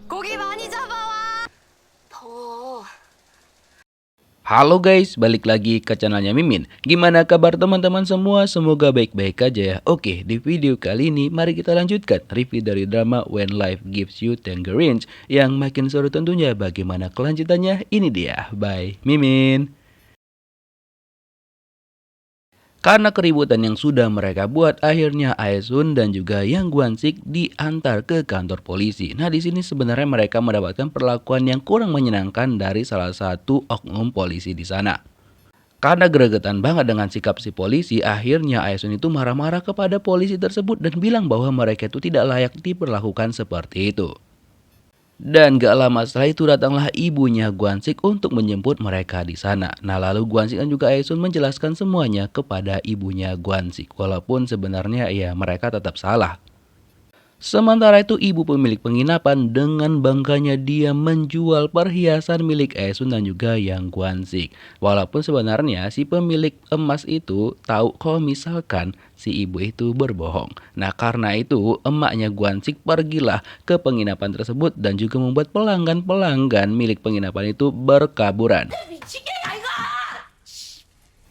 고기 많이 잡아와. 더워. Halo guys, balik lagi ke channelnya Mimin. Gimana kabar teman-teman semua? Semoga baik-baik aja ya. Oke, di video kali ini mari kita lanjutkan review dari drama When Life Gives You Tangerines yang makin seru tentunya. Bagaimana kelanjutannya? Ini dia, by Mimin. Karena keributan yang sudah mereka buat, akhirnya Aesun dan juga Yang Gwansik diantar ke kantor polisi. Nah, di sini sebenarnya mereka mendapatkan perlakuan yang kurang menyenangkan dari salah satu oknum polisi di sana. Karena gregetan banget dengan sikap si polisi, akhirnya Aesun itu marah-marah kepada polisi tersebut dan bilang bahwa mereka itu tidak layak diperlakukan seperti itu. Dan gak lama setelah itu datanglah ibunya Gwansik untuk menjemput mereka di sana. Nah, lalu Gwansik dan juga Aesun menjelaskan semuanya kepada ibunya Gwansik. Walaupun sebenarnya ya mereka tetap salah. Sementara itu ibu pemilik penginapan dengan bangganya dia menjual perhiasan milik Aesun dan juga Yang Gwansik. Walaupun sebenarnya si pemilik emas itu tahu kalau misalkan si ibu itu berbohong. Nah, karena itu emaknya Gwansik pergilah ke penginapan tersebut dan juga membuat pelanggan-pelanggan milik penginapan itu berkaburan.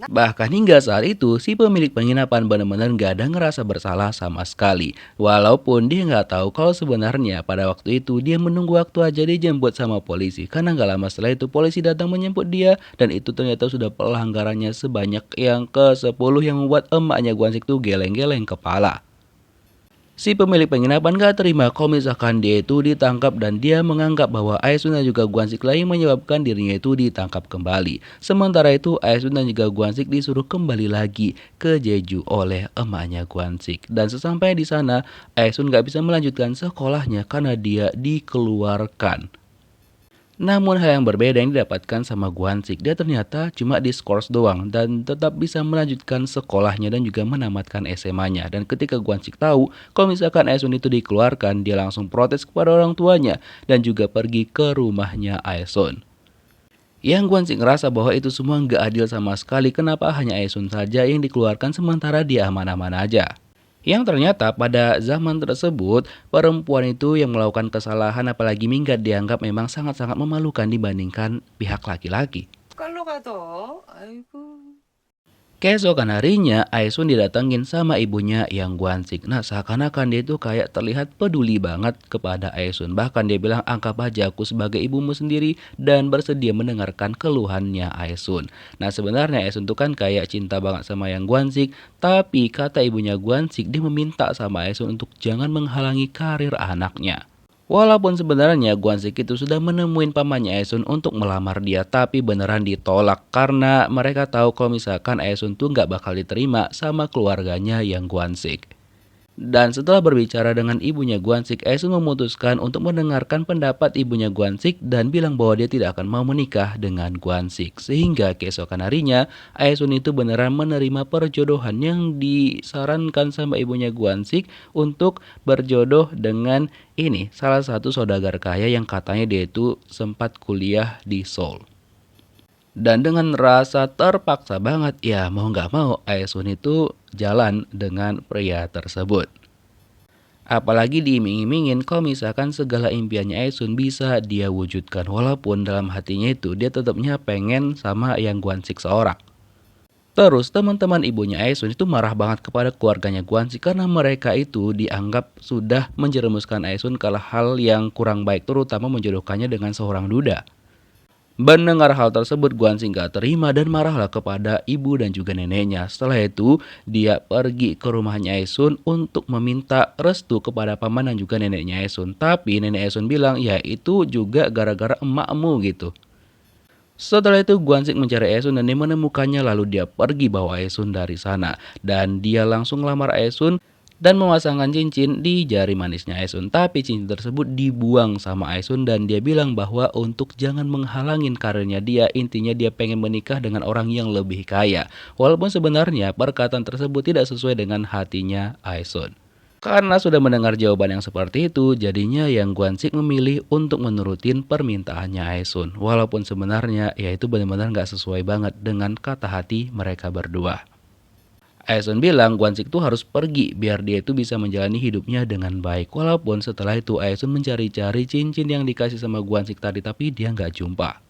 Bahkan hingga saat itu, si pemilik penginapan benar-benar gak ada ngerasa bersalah sama sekali. Walaupun dia gak tahu kalau sebenarnya pada waktu itu dia menunggu waktu aja dijemput sama polisi. Karena gak lama setelah itu polisi datang menjemput dia. Dan itu ternyata sudah pelanggarannya sebanyak yang ke-10 yang membuat emaknya Gwansik tuh geleng-geleng kepala. Si pemilik penginapan gak terima kalau misalkan dia itu ditangkap dan dia menganggap bahwa Aesun dan juga Gwansik lain menyebabkan dirinya itu ditangkap kembali. Sementara itu Aesun dan juga Gwansik disuruh kembali lagi ke Jeju oleh emaknya Gwansik. Dan sesampai di sana Aesun gak bisa melanjutkan sekolahnya karena dia dikeluarkan. Namun hal yang berbeda yang didapatkan sama Gwansik, dia ternyata cuma diskors doang dan tetap bisa melanjutkan sekolahnya dan juga menamatkan SMA-nya. Dan ketika Gwansik tahu kalau misalkan Aesun itu dikeluarkan, dia langsung protes kepada orang tuanya dan juga pergi ke rumahnya Aesun. Yang Gwansik ngerasa bahwa itu semua nggak adil sama sekali, kenapa hanya Aesun saja yang dikeluarkan sementara dia aman-aman aja. Yang ternyata pada zaman tersebut, perempuan itu yang melakukan kesalahan apalagi minggat dianggap memang sangat-sangat memalukan dibandingkan pihak laki-laki. 깔로 가도. 아이고. Keesokan harinya, Aesun didatengin sama ibunya Yang Gwansik. Nah, seakan-akan dia itu kayak terlihat peduli banget kepada Aesun. Bahkan dia bilang, anggap aja aku sebagai ibumu sendiri dan bersedia mendengarkan keluhannya Aesun. Nah, sebenarnya Aesun tuh kan kayak cinta banget sama Yang Gwansik. Tapi kata ibunya Gwansik, dia meminta sama Aesun untuk jangan menghalangi karir anaknya. Walaupun sebenarnya Gwansik itu sudah menemuin pamannya Aesun untuk melamar dia, tapi beneran ditolak karena mereka tahu kalau misalkan Aesun tuh nggak bakal diterima sama keluarganya Yang Gwansik. Dan setelah berbicara dengan ibunya Gwansik, Aesun memutuskan untuk mendengarkan pendapat ibunya Gwansik dan bilang bahwa dia tidak akan mau menikah dengan Gwansik. Sehingga keesokan harinya, Aesun itu beneran menerima perjodohan yang disarankan sama ibunya Gwansik untuk berjodoh dengan ini, salah satu saudagar kaya yang katanya dia itu sempat kuliah di Seoul. Dan dengan rasa terpaksa banget, ya mau nggak mau Aesun itu jalan dengan pria tersebut. Apalagi diiming-imingin kalau misalkan segala impiannya Aesun bisa dia wujudkan. Walaupun dalam hatinya itu dia tetapnya pengen sama Yang Gwansik seorang. Terus teman-teman ibunya Aesun itu marah banget kepada keluarganya Gwansik karena mereka itu dianggap sudah menjerumuskan Aesun ke hal yang kurang baik, terutama menjodohkannya dengan seorang duda. Mendengar hal tersebut, Gwansik gak terima dan marahlah kepada ibu dan juga neneknya. Setelah itu, dia pergi ke rumahnya Aesun untuk meminta restu kepada paman dan juga neneknya Aesun. Tapi nenek Aesun bilang, ya itu juga gara-gara emakmu gitu. Setelah itu Gwansik mencari Aesun dan dia menemukannya, lalu dia pergi bawa Aesun dari sana. Dan dia langsung lamar Aesun dan memasangkan cincin di jari manisnya Aesun. Tapi cincin tersebut dibuang sama Aesun dan dia bilang bahwa untuk jangan menghalangin karirnya dia, intinya dia pengen menikah dengan orang yang lebih kaya. Walaupun sebenarnya perkataan tersebut tidak sesuai dengan hatinya Aesun. Karena sudah mendengar jawaban yang seperti itu, jadinya Yang Guansik memilih untuk menurutin permintaannya Aesun. Walaupun sebenarnya ya itu benar-benar nggak sesuai banget dengan kata hati mereka berdua. Aesun bilang Guansik tuh harus pergi biar dia itu bisa menjalani hidupnya dengan baik. Walaupun setelah itu Aesun mencari-cari cincin yang dikasih sama Guansik tadi tapi dia nggak jumpa.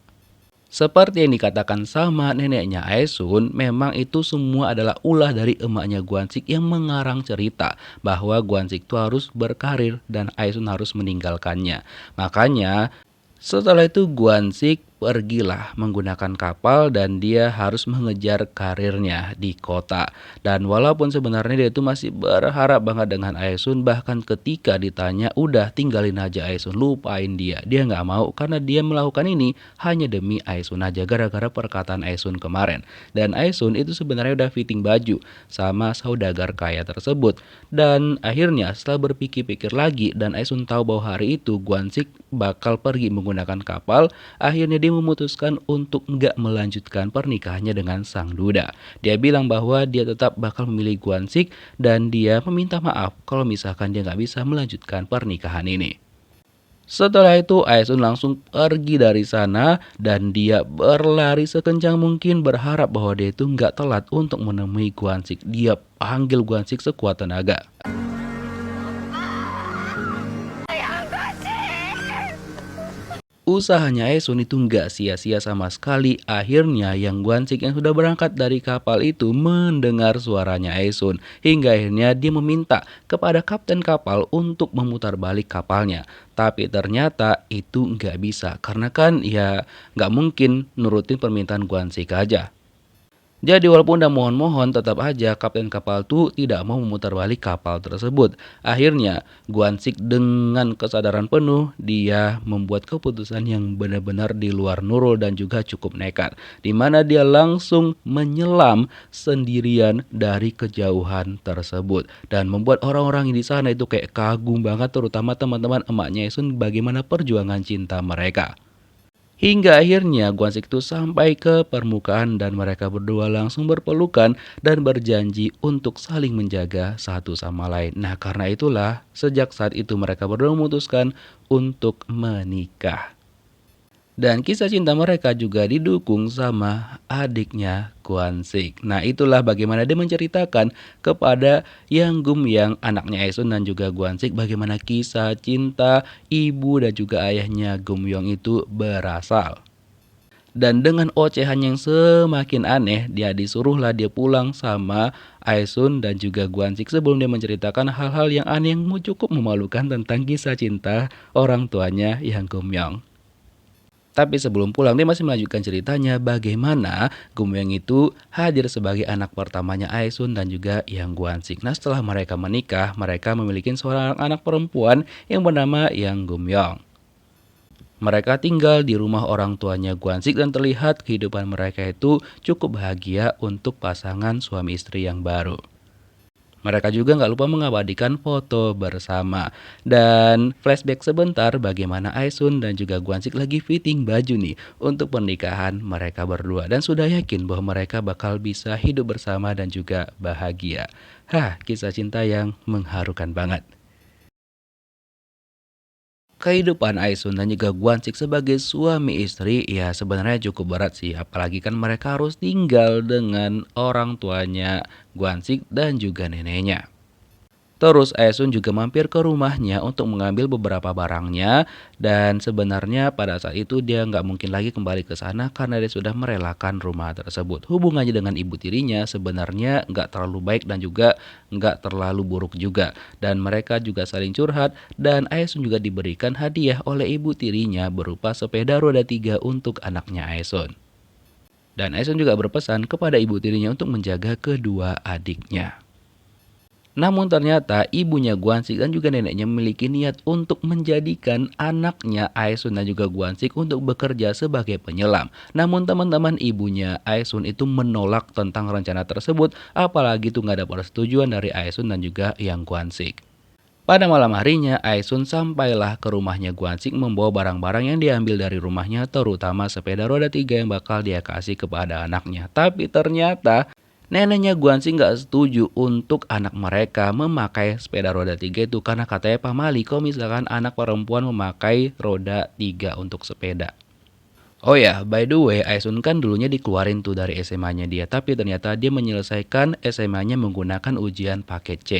Seperti yang dikatakan sama neneknya Aesun, memang itu semua adalah ulah dari emaknya Guansik yang mengarang cerita bahwa Guansik itu harus berkarir dan Aesun harus meninggalkannya. Makanya setelah itu Guansik pergilah menggunakan kapal dan dia harus mengejar karirnya di kota. Dan walaupun sebenarnya dia itu masih berharap banget dengan Aesun, bahkan ketika ditanya udah tinggalin aja Aesun, lupain dia. Dia nggak mau karena dia melakukan ini hanya demi Aesun aja gara-gara perkataan Aesun kemarin. Dan Aesun itu sebenarnya udah fitting baju sama saudagar kaya tersebut. Dan akhirnya setelah berpikir-pikir lagi dan Aesun tahu bahwa hari itu Guansik bakal pergi menggunakan kapal, akhirnya dia memutuskan untuk nggak melanjutkan pernikahannya dengan sang duda. Dia bilang bahwa dia tetap bakal memilih Guansik dan dia meminta maaf kalau misalkan dia nggak bisa melanjutkan pernikahan ini. Setelah itu Aesun langsung pergi dari sana dan dia berlari sekencang mungkin berharap bahwa dia itu nggak telat untuk menemui Guansik. Dia panggil Guansik sekuat tenaga. Usahanya Aesun itu nggak sia-sia sama sekali. Akhirnya Yang Guansik yang sudah berangkat dari kapal itu mendengar suaranya Aesun. Hingga akhirnya dia meminta kepada kapten kapal untuk memutar balik kapalnya. Tapi ternyata itu nggak bisa. Karena kan ya nggak mungkin nurutin permintaan Guansik aja. Jadi walaupun udah mohon-mohon tetap aja kapten kapal tuh tidak mau memutar balik kapal tersebut. Akhirnya Guansik dengan kesadaran penuh dia membuat keputusan yang benar-benar di luar Nurul dan juga cukup nekat. Di mana dia langsung menyelam sendirian dari kejauhan tersebut. Dan membuat orang-orang di sana itu kayak kagum banget terutama teman-teman emaknya Aesun bagaimana perjuangan cinta mereka. Hingga akhirnya Guansik itu sampai ke permukaan dan mereka berdua langsung berpelukan dan berjanji untuk saling menjaga satu sama lain. Nah karena itulah sejak saat itu mereka berdua memutuskan untuk menikah. Dan kisah cinta mereka juga didukung sama adiknya Guansik. Nah itulah bagaimana dia menceritakan kepada Yang Gumyang anaknya Aesun dan juga Guansik bagaimana kisah cinta ibu dan juga ayahnya Gumyong itu berasal. Dan dengan ocehan yang semakin aneh, dia disuruhlah dia pulang sama Aesun dan juga Guansik sebelum dia menceritakan hal-hal yang aneh yang cukup memalukan tentang kisah cinta orang tuanya Yang Gumyong. Tapi sebelum pulang dia masih melanjutkan ceritanya bagaimana Gumyang itu hadir sebagai anak pertamanya Aesun dan juga Yang Guansik. Nah setelah mereka menikah, mereka memiliki seorang anak perempuan yang bernama Yang Gumyong. Mereka tinggal di rumah orang tuanya Guansik dan terlihat kehidupan mereka itu cukup bahagia untuk pasangan suami istri yang baru. Mereka juga nggak lupa mengabadikan foto bersama. Dan flashback sebentar bagaimana Aesun dan juga Guansik lagi fitting baju nih untuk pernikahan mereka berdua. Dan sudah yakin bahwa mereka bakal bisa hidup bersama dan juga bahagia. Kisah cinta yang mengharukan banget. Kehidupan Aesun dan juga Guansik sebagai suami istri ya sebenarnya cukup berat sih. Apalagi kan mereka harus tinggal dengan orang tuanya Guansik dan juga neneknya. Terus Aesun juga mampir ke rumahnya untuk mengambil beberapa barangnya dan sebenarnya pada saat itu dia nggak mungkin lagi kembali ke sana karena dia sudah merelakan rumah tersebut. Hubungannya dengan ibu tirinya sebenarnya nggak terlalu baik dan juga nggak terlalu buruk juga. Dan mereka juga saling curhat dan Aesun juga diberikan hadiah oleh ibu tirinya berupa sepeda roda 3 untuk anaknya Aesun. Dan Aesun juga berpesan kepada ibu tirinya untuk menjaga kedua adiknya. Namun ternyata ibunya Guansik dan juga neneknya memiliki niat untuk menjadikan anaknya Aesun dan juga Guansik untuk bekerja sebagai penyelam. Namun teman-teman ibunya Aesun itu menolak tentang rencana tersebut, apalagi itu nggak ada persetujuan dari Aesun dan juga Yang Guansik. Pada malam harinya, Aesun sampailah ke rumahnya Guansik membawa barang-barang yang diambil dari rumahnya, terutama sepeda roda 3 yang bakal dia kasih kepada anaknya. Tapi ternyata Neneknya Guanxi nggak setuju untuk anak mereka memakai sepeda roda 3 itu karena katanya pamali kalau misalkan anak perempuan memakai roda 3 untuk sepeda. Oh ya, by the way, Aisun kan dulunya dikeluarin tuh dari SMA-nya dia, tapi ternyata dia menyelesaikan SMA-nya menggunakan ujian paket C.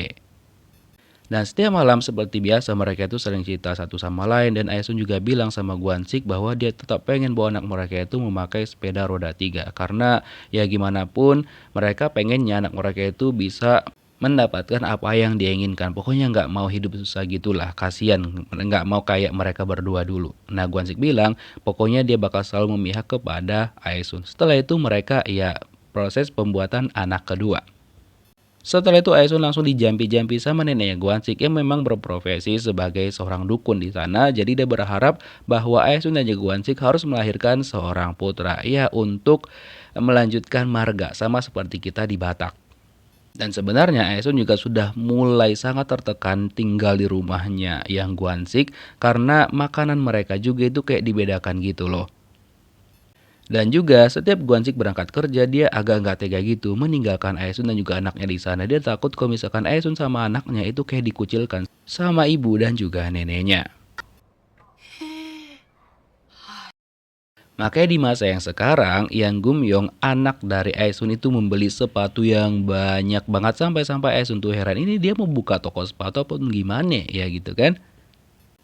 Dan setiap malam seperti biasa mereka itu sering cerita satu sama lain dan Aisun juga bilang sama Guansik bahwa dia tetap pengen bawa anak mereka itu memakai sepeda roda 3 karena ya gimana pun mereka pengennya anak mereka itu bisa mendapatkan apa yang dia inginkan. Pokoknya nggak mau hidup susah gitulah, kasihan nggak mau kayak mereka berdua dulu. Nah Guansik bilang pokoknya dia bakal selalu memihak kepada Aisun. Setelah itu mereka ya proses pembuatan anak kedua. Setelah itu Aisun langsung dijampi-jampi sama neneknya Guansik yang memang berprofesi sebagai seorang dukun di sana. Jadi dia berharap bahwa Aisun dan Guansik harus melahirkan seorang putra ya untuk melanjutkan marga sama seperti kita di Batak. Dan sebenarnya Aisun juga sudah mulai sangat tertekan tinggal di rumahnya yang Guansik karena makanan mereka juga itu kayak dibedakan gitu loh. Dan juga setiap Guansik berangkat kerja dia agak nggak tega gitu meninggalkan Aisun dan juga anaknya di sana. Dia takut kalau misalkan Aisun sama anaknya itu kayak dikucilkan sama ibu dan juga neneknya. Makanya di masa yang sekarang, Yang Gumyong anak dari Aisun itu membeli sepatu yang banyak banget sampai Aisun tuh heran ini dia mau buka toko sepatu apa gimana ya gitu kan.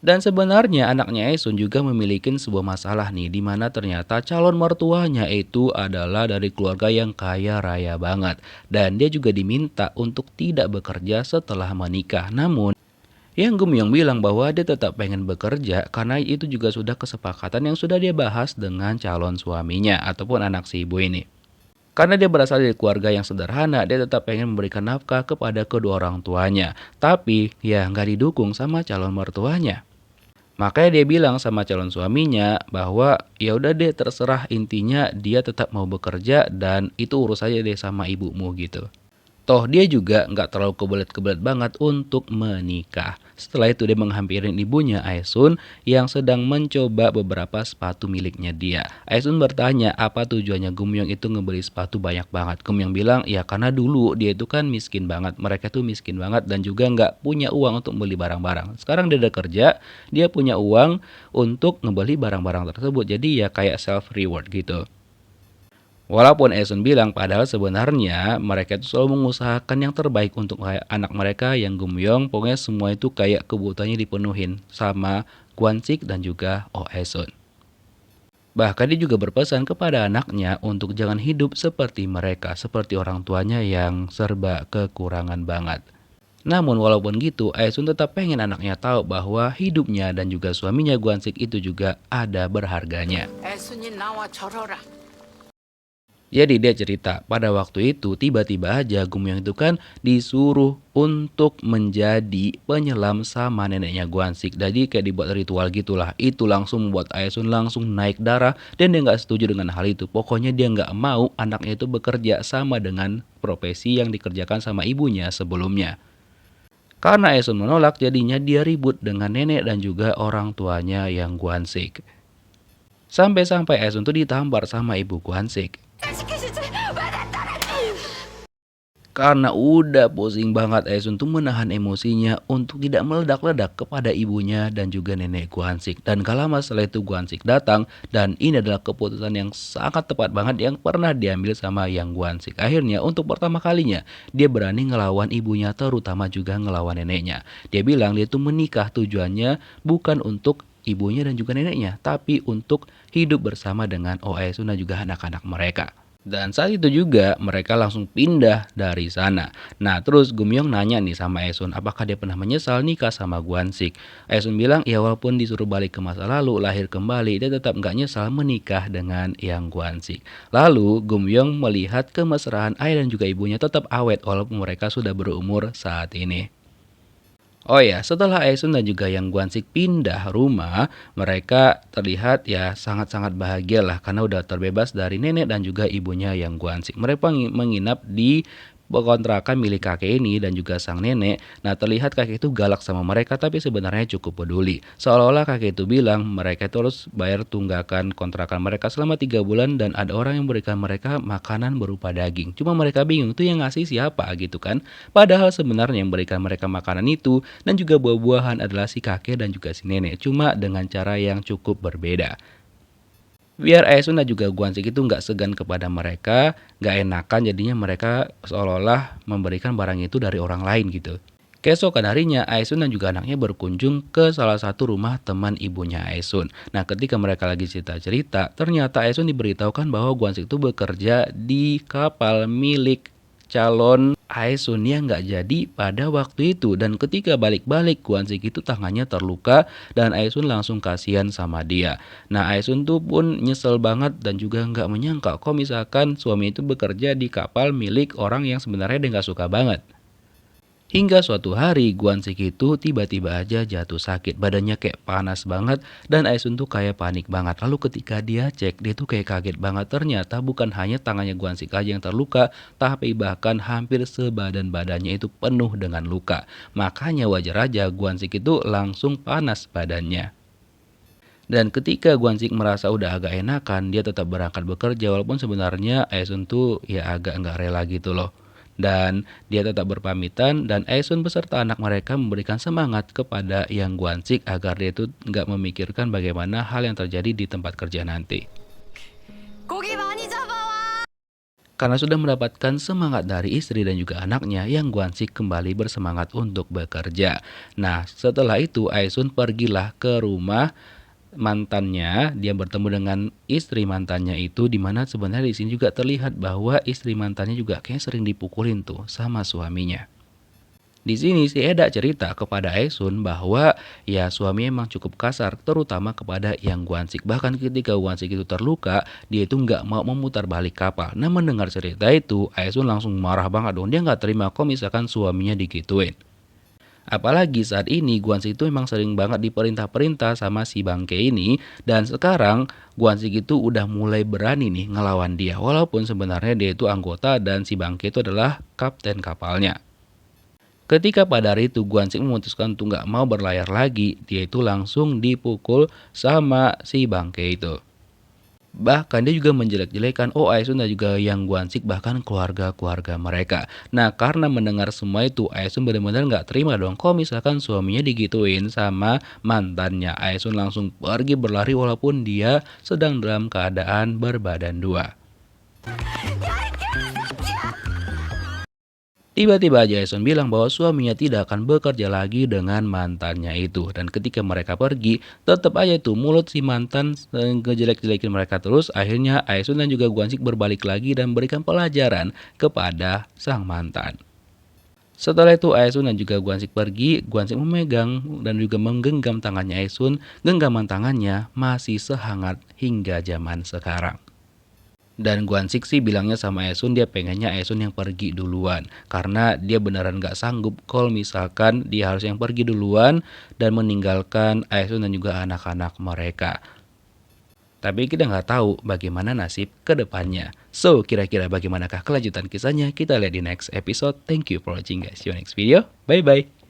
Dan sebenarnya anaknya Aisun juga memiliki sebuah masalah nih, di mana ternyata calon mertuanya itu adalah dari keluarga yang kaya raya banget. Dan dia juga diminta untuk tidak bekerja setelah menikah. Namun, Yang Gumyong bilang bahwa dia tetap pengen bekerja karena itu juga sudah kesepakatan yang sudah dia bahas dengan calon suaminya ataupun anak si ibu ini. Karena dia berasal dari keluarga yang sederhana, dia tetap pengen memberikan nafkah kepada kedua orang tuanya. Tapi, ya nggak didukung sama calon mertuanya. Makanya dia bilang sama calon suaminya bahwa ya udah deh terserah intinya dia tetap mau bekerja dan itu urus aja deh sama ibumu gitu. Toh dia juga nggak terlalu kebelet-kebelet banget untuk menikah. Setelah itu dia menghampirin ibunya Aisun yang sedang mencoba beberapa sepatu miliknya dia. Aisun bertanya apa tujuannya Gumyong itu ngebeli sepatu banyak banget. Gumyong bilang ya karena dulu dia itu kan miskin banget. Mereka tuh miskin banget dan juga nggak punya uang untuk beli barang-barang. Sekarang dia udah kerja, dia punya uang untuk ngebeli barang-barang tersebut. Jadi ya kayak self reward gitu. Walaupun Esun bilang padahal sebenarnya mereka itu selalu mengusahakan yang terbaik untuk anak mereka yang Gumyong. Pokoknya semua itu kayak kebutuhannya dipenuhin sama Gwansik dan juga Oh Esun. Bahkan dia juga berpesan kepada anaknya untuk jangan hidup seperti mereka, seperti orang tuanya yang serba kekurangan banget. Namun walaupun gitu, Esun tetap pengen anaknya tahu bahwa hidupnya dan juga suaminya Gwansik itu juga ada berharganya. 애순이 나와 절어라. Jadi dia cerita, pada waktu itu tiba-tiba aja Gumyong itu kan disuruh untuk menjadi penyelam sama neneknya Gwansik. Jadi kayak dibuat ritual gitulah. Itu langsung membuat Aisun langsung naik darah dan dia nggak setuju dengan hal itu. Pokoknya dia nggak mau anaknya itu bekerja sama dengan profesi yang dikerjakan sama ibunya sebelumnya. Karena Aisun menolak jadinya dia ribut dengan nenek dan juga orang tuanya yang Gwansik. Sampai-sampai Aisun tuh ditampar sama ibu Gwansik. 시키시지 왜 Karena udah pusing banget Aisun tuh menahan emosinya untuk tidak meledak-ledak kepada ibunya dan juga nenek Gwansik. Dan gak lama setelah itu Gwansik datang dan ini adalah keputusan yang sangat tepat banget yang pernah diambil sama Yang Gwansik. Akhirnya untuk pertama kalinya dia berani ngelawan ibunya terutama juga ngelawan neneknya. Dia bilang dia tuh menikah tujuannya bukan untuk ibunya dan juga neneknya, tapi untuk hidup bersama dengan Oh Aisun dan juga anak-anak mereka. Dan saat itu juga mereka langsung pindah dari sana. Nah terus Gumyong nanya nih sama Esun apakah dia pernah menyesal nikah sama Gwansik. Esun bilang ya walaupun disuruh balik ke masa lalu lahir kembali dia tetap nggak nyesal menikah dengan Yang Gwansik. Lalu Gumyong melihat kemesraan ayah dan juga ibunya tetap awet walaupun mereka sudah berumur saat ini. Oh ya, setelah Aisun dan juga Yang Gwansik pindah rumah, mereka terlihat ya sangat-sangat bahagia lah karena udah terbebas dari nenek dan juga ibunya Yang Gwansik. Mereka menginap di kontrakan milik kakek ini dan juga sang nenek. Nah, terlihat kakek itu galak sama mereka tapi sebenarnya cukup peduli. Seolah-olah kakek itu bilang mereka itu harus bayar tunggakan kontrakan mereka selama 3 bulan dan ada orang yang berikan mereka makanan berupa daging. Cuma mereka bingung tuh yang ngasih siapa gitu kan. Padahal sebenarnya yang berikan mereka makanan itu dan juga buah-buahan adalah si kakek dan juga si nenek. Cuma dengan cara yang cukup berbeda. Biar Aesun dan juga Gwansik itu nggak segan kepada mereka, nggak enakan jadinya mereka seolah-olah memberikan barang itu dari orang lain gitu. Keesokan harinya, Aesun dan juga anaknya berkunjung ke salah satu rumah teman ibunya Aesun. Nah, ketika mereka lagi cerita-cerita, ternyata Aesun diberitahukan bahwa Gwansik itu bekerja di kapal milik calon Aesun yang nggak jadi pada waktu itu. Dan ketika balik-balik, Gwansik itu tangannya terluka dan Aesun langsung kasihan sama dia. Nah, Aesun tuh pun nyesel banget dan juga nggak menyangka kok misalkan suami itu bekerja di kapal milik orang yang sebenarnya dia nggak suka banget. Hingga suatu hari Gwansik itu tiba-tiba aja jatuh sakit, badannya kayak panas banget dan Aesun tuh kayak panik banget. Lalu ketika dia cek, dia tuh kayak kaget banget, ternyata bukan hanya tangannya Gwansik aja yang terluka, tapi bahkan hampir sebadan badannya itu penuh dengan luka. Makanya wajar aja Gwansik itu langsung panas badannya. Dan ketika Gwansik merasa udah agak enakan, dia tetap berangkat bekerja walaupun sebenarnya Aesun tuh ya agak nggak rela gitu loh. Dan dia tetap berpamitan dan Aesun beserta anak mereka memberikan semangat kepada Yang Gwansik agar dia itu nggak memikirkan bagaimana hal yang terjadi di tempat kerja nanti. 고기 많이 잡아와. Karena sudah mendapatkan semangat dari istri dan juga anaknya, Yang Gwansik kembali bersemangat untuk bekerja. Nah, setelah itu Aesun pergilah ke rumah mantannya. Dia bertemu dengan istri mantannya itu, di mana sebenarnya di sini juga terlihat bahwa istri mantannya juga kayak sering dipukulin tuh sama suaminya. Di sini si Eda cerita kepada Aesun bahwa ya suami emang cukup kasar, terutama kepada Yang Gwansik. Bahkan ketika Gwansik itu terluka, dia itu nggak mau memutar balik kapal. Nah, mendengar cerita itu, Aesun langsung marah banget dong. Dia nggak terima kok misalkan suaminya digituin. Apalagi saat ini Gwansik itu memang sering banget diperintah-perintah sama si Bangke ini. Dan sekarang Gwansik itu udah mulai berani nih ngelawan dia. Walaupun sebenarnya dia itu anggota dan si Bangke itu adalah kapten kapalnya. Ketika pada hari itu Gwansik memutuskan untuk nggak mau berlayar lagi, dia itu langsung dipukul sama si Bangke itu. Bahkan dia juga menjelek-jelekan Aesun dan juga Yang Gwansik bahkan keluarga-keluarga mereka. Nah, karena mendengar semua itu Aesun benar-benar nggak terima dong kok misalkan suaminya digituin sama mantannya. Aesun langsung pergi berlari walaupun dia sedang dalam keadaan berbadan dua. Tiba-tiba aja Aesun bilang bahwa suaminya tidak akan bekerja lagi dengan mantannya itu. Dan ketika mereka pergi, tetap aja tuh mulut si mantan ngejelek-jelekin mereka terus. Akhirnya Aesun dan juga Gwansik berbalik lagi dan berikan pelajaran kepada sang mantan. Setelah itu Aesun dan juga Gwansik pergi, Gwansik memegang dan juga menggenggam tangannya Aesun. Genggaman tangannya masih sehangat hingga zaman sekarang. Dan Gwansik sih bilangnya sama Aesun dia pengennya Aesun yang pergi duluan. Karena dia beneran gak sanggup kalau misalkan dia harus yang pergi duluan dan meninggalkan Aesun dan juga anak-anak mereka. Tapi kita nggak tahu bagaimana nasib kedepannya. So, kira-kira bagaimanakah kelanjutan kisahnya? Kita lihat di next episode. Thank you for watching guys. See you next video. Bye-bye.